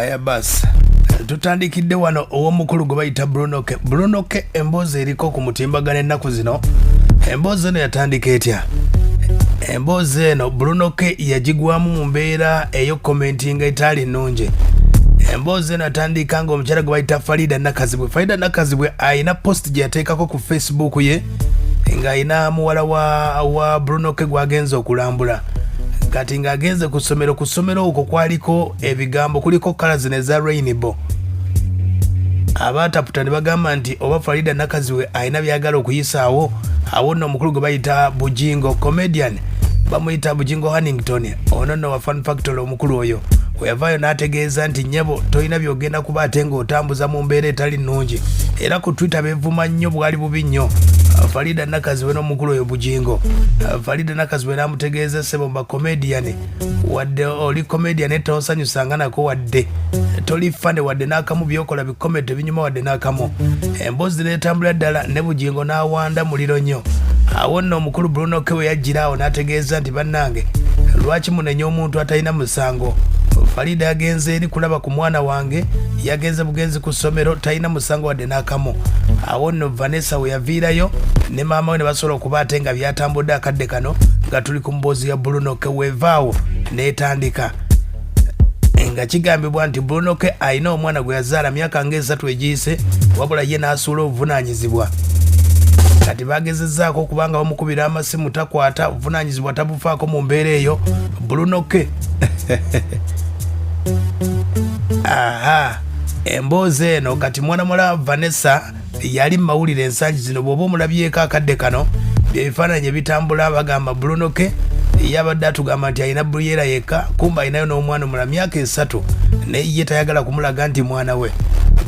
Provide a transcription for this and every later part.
aya basi tutandikidde wano ow'omukulu gwe bayita Bruno K emboozi eriko ku mutimbagano ennaku zino. Emboozi eno yatandika etya? Emboozi eno Bruno K yagigwamu mu mbeera eyo commenting etaali nnungi. Emboozi eno yatandika nga omukyala gwe bayita Farida Nakazibwe ayina post gye yateekako ku Facebook ye nga ayina muwala wa Bruno K gwagenza okulambula. Kati nga agenze ku ssomero okwo kwaliko ebigambo, kuliko colors eza rainbow. Abataputa ne bagamba nti oba Farida Nakazibwe ayina byagala okuyisaawo. Awo nno omukulu gwe bayita Bujingo comedian, bamuyita Bujingo Hannington, ono nno wa Fun Factory omukulu oyo. Weyavaayo n'ategeeza nti nyebo tolina byogenda kuba ate ng'otambuza mu mbeera etali nnungi. Era ku Twitter beevuma nnyo bwali bubi nnyo Farida Nakazibwe n'omukulu oyo Bujingo. Farida Nakazibwe n'amutegeeza ssebo mba comedian, wadde oli comedian tosanyusanga nako, wadde toli fane, wadde n'akamu byokola bikomedi tebinyuma wadde n'akamu. Emboozi n'etambula ddala ne Bujingo n'awanda muliro nnyo. Awo nno omukulu Bruno K we yajjira awo n'ategeeza nti bannange lwaki munenya omuntu atalina musango. Farida yagenze eri kulaba ku mwana wange, yagenze bugenzi ku ssomero, talina musango wadde n'akamu. Awo nno Vanessa we yaviirayo ne maama we ne basobola okuba ate nga byatambudde akadde kano nga tuli ku mboozi ya Bruno K. Wevaawo n'etandika nga kigambibwa nti Bruno K ayina omwana gwe yazaala myaka ng'esatu egiyise, wabula ye n'asuula obuvunaanyizibwa. Kati bagezezzaako okubanga bamukubira amasimu takwata, obuvunaanyizibwa tabufaako mu mbeera eyo Bruno K. Aha, emboozi eno kati mwana mula Vanessa yali mawulire ensangi zino, bw'oba omulabyeko akadde kano byebifaananyi ebitambula bagamba Bruno K yabadde atugamba nti alina Briera yekka, kumba alinayo n'omwana omulala myaka 3 naye ye tayagala kumulaga nti mwana we.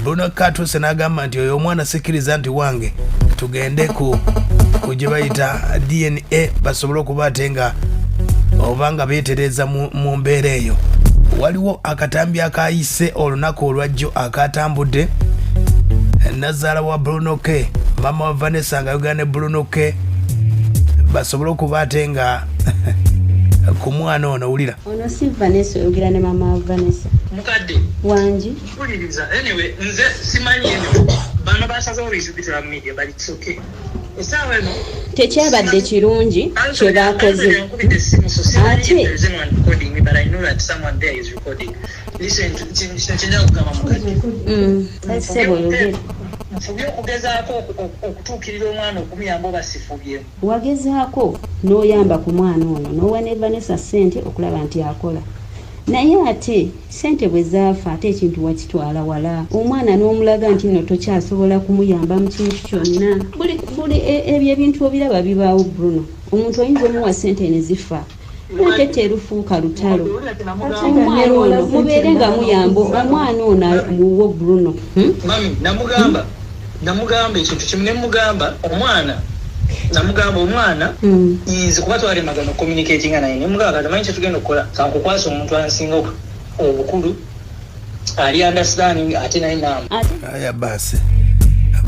Bruno K atuuse n'agamba nti oyo omwana sikkiriza nti wange, tugende ku gye bayita DNA basobole okuba ate nga obanga beetereza mu mbeera eyo. Waliwo akatambi akayise olunaku olwajjo akatambudde. Nazaala wa Bruno K, mama wa Vanessa nga yogera ne Bruno K basobole okuba ate nga ku mwana ono wulira. Ono si Vanessa oyogera ne mama wa Vanessa. Mukadde wangi kuliriza. Anyway, nze simanyi eno bano basazewo bizibitira mu media but it's okay. Esawa eno tekyabadde kirungi kye baakoze ate sebo yogera nfubye okugezaako okutuukirira omwana okumuyamba oba sifubyemu. wagezaako n'oyamba ku mwana ono n'owa ne Vanessa ssente okulaba nti akola, naye ate ssente bwe zaafa ate ekintu wakitwala wala. Omwana n'omulaga nti nno tokyasobola kumuyamba mu kintu kyonna. Buli ebyo ebintu obiraba bibaawo Bruno. Omuntu oyinza omuwa ssente ne zifa ate terufuuka lutalo. Omwana ono mubeere nga muyamba omwana ono muwo Bruno. Mami namugamba ekintu kimu ne mugamba omwana nze kuba twali magano communicating naye ne mugamba tamanyi kye tugenda okukola kankukwasa omuntu ansinga obukulu ali understanding ate naye namu. Aya basi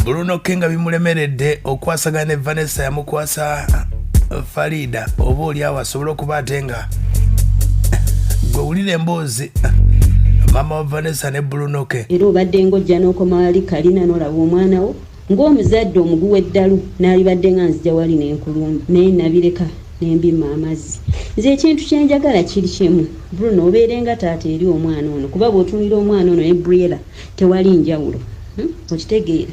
Bruno K nga bimulemeredde okwasagana ne Vanessa yamukwasa Farida oba oli awo asobola okuba ate nga gwe wulira emboozi mama wa Vanessa ne Bruno K. Era obadde ng'ojja n'okoma wali kalina n'olaba omwana wo ng'omuzadde omuguwa eddalu n'alibadde nga nzija wali n'enkulumba naye nabireka n'embima amazzi. Nze ekintu kyenjagala kiri kimu Bruno, obeere nga taata eri omwana ono, kuba bw'otunulira omwana ono ne Briera tewali njawulo. Okitegeera?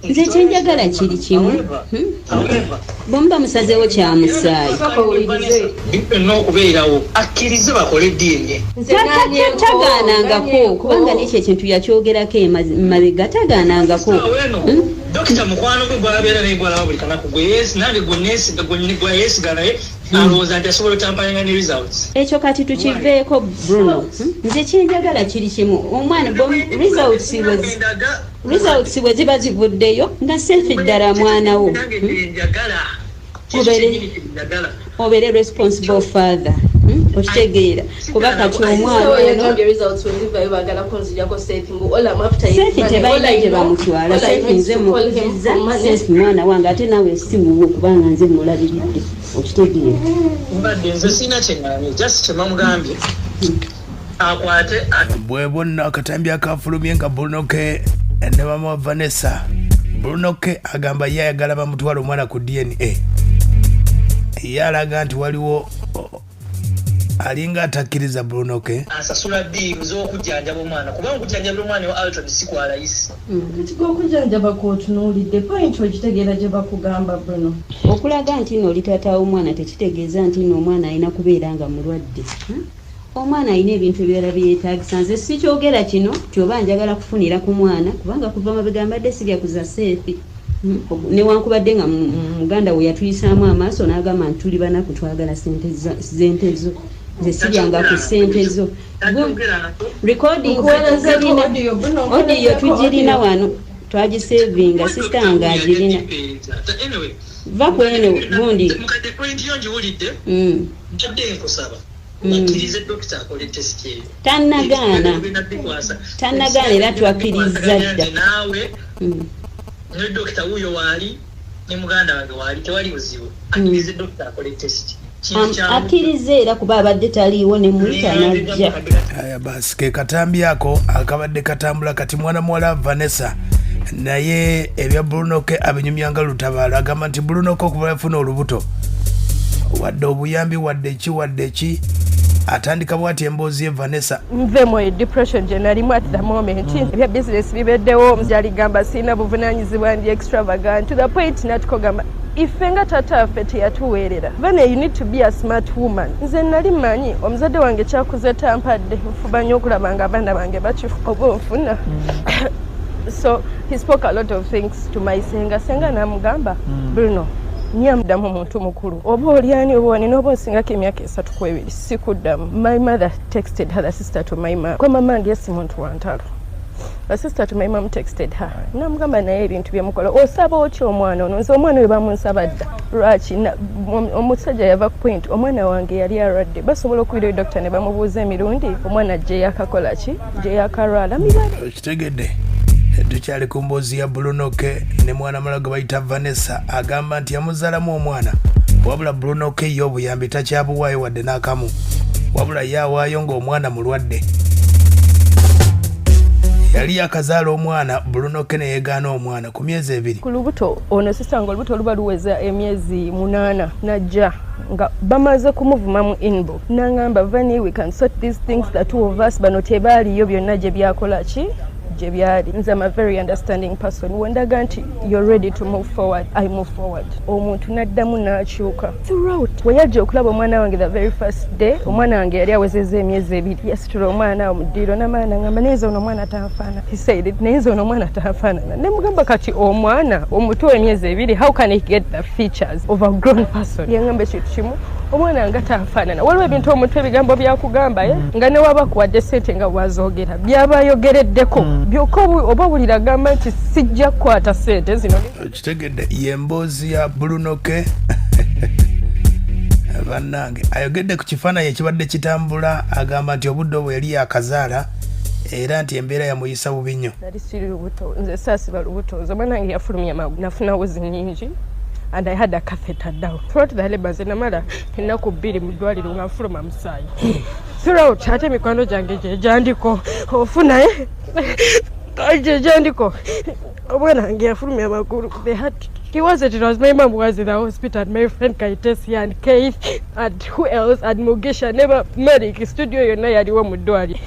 Nze kyenjagala kiri kimu bwemuba musazeewo kyamusaayi n'okubeerawo akkirize bakole DNA. Tagaanangako kubanga n'ekyo ekintu yakyogerako emabega tagaanangako. Dokita mukwano gwe gw'abeera naye gwalaba buli kanaku nange gwe yeesiga naye alowooza nti asobola otampanyanga ne results. Ekyo kati tukiveeko Bruno. Nze kyenjagala kiri kimu omwana results bwe ziba zivuddeyo nga seefi ddala mwana wo obeere responsible father. Okitegeera kuba kati omwana seefi tebalina gye bamutwala. Seefi nze mukuzizza seefi mwana wange ate naawe simuwe kubanga nze mulabiridde. Okitegeera mbadde nze sina kyeŋŋambye just kyemamugambye akwate bwe bonna akatambi akafulumye nga Bruno K ne mama wa Vanessa. Bruno K agamba ye ayagala bamutwala omwana ku DNA. Ye alaga nti waliwo alinga atakkiriza Bruno K asasula biiru z'okujjanjaba omwana kubanga okujjanjaba omwana wa Alton si kwa layisi. Okujjanjaba kw'otunuulidde point okitegeera gye bakugamba Bruno. Okulaga nti nno oli taata w'omwana tekitegeeza nti nno omwana alina kubeera nga mulwadde. Omwana alina ebintu ebirala byetaagisa. Nze sikyogera kino tyoba njagala kufunira ku mwana kubanga kuva mabega mbadde sirya kuza seefi. Newankubadde nga muganda we yatuyisaamu amaaso n'agamba nti tuli banaku twagala sente zo. Nze siryanga ku sente zo. Recording audio tugirina wano twagisevinga sister nga agirina. Va kweno gundi. Mukadde point yo njiwulidde. Njadde nkusaba. Akkirize dokita akole test eyo. Tannagaana era twakkiriza dda. Naawe ne dokita wuyo waali ne muganda wange waali tewali buzibu. Akkirize dokita akole test. Akkirize era kuba abadde taliiwo ne muyita n'ajja. Aya basi ke katambi ako akabadde katambula kati mwana muwala Vanessa naye ebya Bruno K abinyumyanga lutabaala agamba nti Bruno K okuva yafuna olubuto wadde obuyambi wadde ki atandika bwati emboozi ye Vanessa. Nve mu depression gye nalimu at the moment. Ebya business bibeddewo omukyali gamba sirina buvunaanyizibwa ndi extravagant to the point natukogamba ife nga taata affe teyatuweerera. Vane you need to be a smart woman. Nze nali manyi omuzadde wange kyakuze tampadde nfuba nnyo okulaba nga abaana bange bakifu oba onfuna. So he spoke a lot of things to my senga namugamba Bruno nyamdamu muntu mukulu oba olyani oba wani n'oba osingako emyaka 3 ku 2 sikuddamu. My mother texted her sister to my mom kwa mama nge si muntu wantalo. The sister to my mom texted her namugamba naye ebintu byemukola osaba otya omwana ono nze omwana we bamunsaba dda lwaki omusajja yava ku point omwana wange yali alwadde basobola okuyira doctor ne bamubuuza emirundi omwana gye yakakola ki gye yakalwala mibale kitegedde. Tukyali ku mboozi ya Bruno K ne mwana mala gwe bayita Vanessa agamba nti yamuzaalamu omwana wabula Bruno K y'obuyambi takyabuwaayo wadde n'akamu wabula yaawaayo ng'omwana mulwadde. Yali akazaala omwana Bruno K ne yeegaana omwana ku myezi 2. Ku lubuto ono sister nga olubuto luba luweza emyezi 8 najja nga bamaze kumuvuma mu inbox nangamba Vani we can sort these things the two of us bano tebaaliyo byonna gye byakola ki gye byali. Nze am a very understanding person. Wendaga nti you're ready to move forward, I move forward. Omuntu naddamu n'akyuka throughout weyajja okulaba omwana wange the very first day omwana wange yali awezezza emyezi 2 yasitula omwana omuddiiro n'amaana ngamba neza ono omwana tanfaana. He said it neza ono omwana tanfaanana ne mugamba kati omwana omuto emyezi 2 how can he get the features of a grown person. Yangamba ekintu kimu omwana nga tanfaanana waliwo ebintu omuntu ebigambo byakugamba nga ne waba kuwadde ssente nga bwazoogera byaba ayogereddeko byokka oba bulira agamba nti sijja kukwata ssente zino. Kitegedde yemboozi ya Bruno K bannange ayogedde ku kifaananyi ekibadde kitambula agamba nti obudde obwo yali yakazaala era nti embeera yamuyisa bubi nnyo. Nali siri lubuto nze saasiba lubuto nze omwana wange yafulumya amagulu nafuna wuzi nnyingi and I had a catheter down. Throughout the labor zenamala ennaku 2 mu ddwaliro nga nfuluma musaayi. Throughout ate mikwano gyange gye gyandiko ofuna gye gyandiko omwana wange yafulumya amagulu. He wasn't, it was my mom who was in the hospital, and my friend Kaitesi and Keith and who else and Mugisha never medic studio yonna yaliwo mu ddwaliro.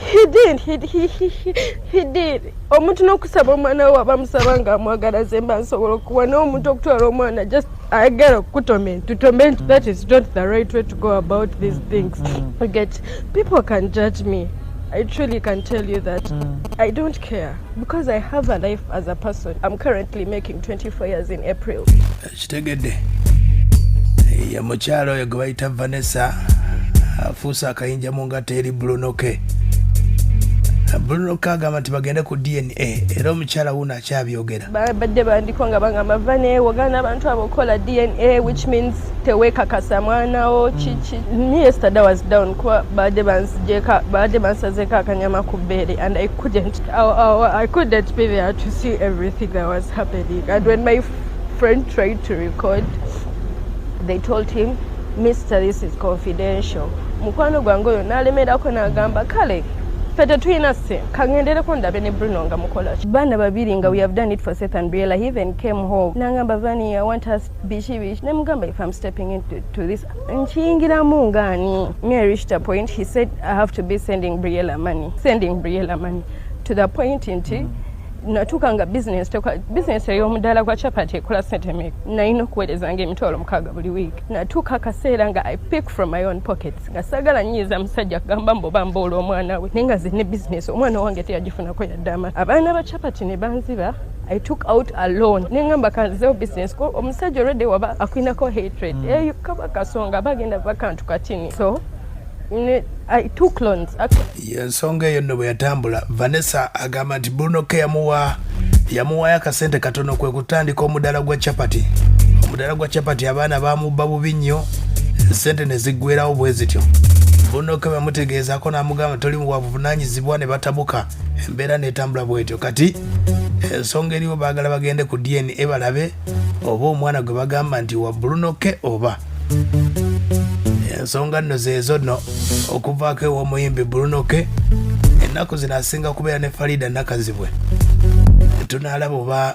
He did. Omuntu n'okusaba omwana we abamusaba nga amwagala ze mba nsobola okuwa n'omuntu okutwala omwana just ayagala okukutomenta. That is not the right way to go about these things. Forget people can judge me. I truly can tell you that I don't care because I have a life as a person. I'm currently making 24 years in April. Kitegedde ya mukyalo oyo gwe bayita Vanessa afuusa akayinja mu ngatta eri Bruno K. Bruno K agamba nti bagende ku DNA era omukyala wuno akyabyogera. Badde bandiko nga bangamba Vane wagana abantu abokola DNA which means tewekakasa mwana wo chichi. Me yesterday was down kwa badde bansazeko akanyama ku bbeere and I couldn't be there to see everything that was happening. And when my friend tried to record, they told him, Mr. This is confidential. Mukwano gwange oyo n'alemerako n'agamba kale fete tuyina se kangendereko ndabe ne Bruno nga mukola bana babiri nga we have done it for Seth and Briella. He even came home nangamba Vani I want us bishi ne mugamba if I'm stepping into this nchiyingira mungani. Me I reached a point he said I have to be sending Briella money to the point inti natukanga business ey'omudala gwa chapati ekola sente mek nalina okuweerezanga emitwalo 6 buli week. Natuuka akaseera nga I pick from my own pockets nga sagala nyiiza musajja kugamba mboba mboola omwana we naye nga zine business omwana wange teyagifunako yadde amata. Abaana ba chapati ne banziba. I took out a loan nengamba kanzeho business ko omusajja already waba akwinako hatred kaba kasonga bagenda bakantu katini so I took loans. Yensonga eyo nno bwe yatambula Vanessa agamba nti Bruno K yamuwa akasente katono kwe kutandika omudala gwa chapati. Omudala gwa chapati abaana bamubba bubi nnyo sente ne ziggwerawo bwe zityo. Bruno K bamutegeezako n'amugamba toli muwavunaanyizibwa ne batabuka embeera n'etambula bwetyo. Kati ensonga eriwo baagala bagende ku DNA balabe oba omwana gwe bagamba nti wa Bruno K oba. Ensonga nno zeezo nno okuvaako ew'omuyimbi Bruno K ennaku zino asinga kubeera ne Farida Nakazibwe. Tunaalaba oba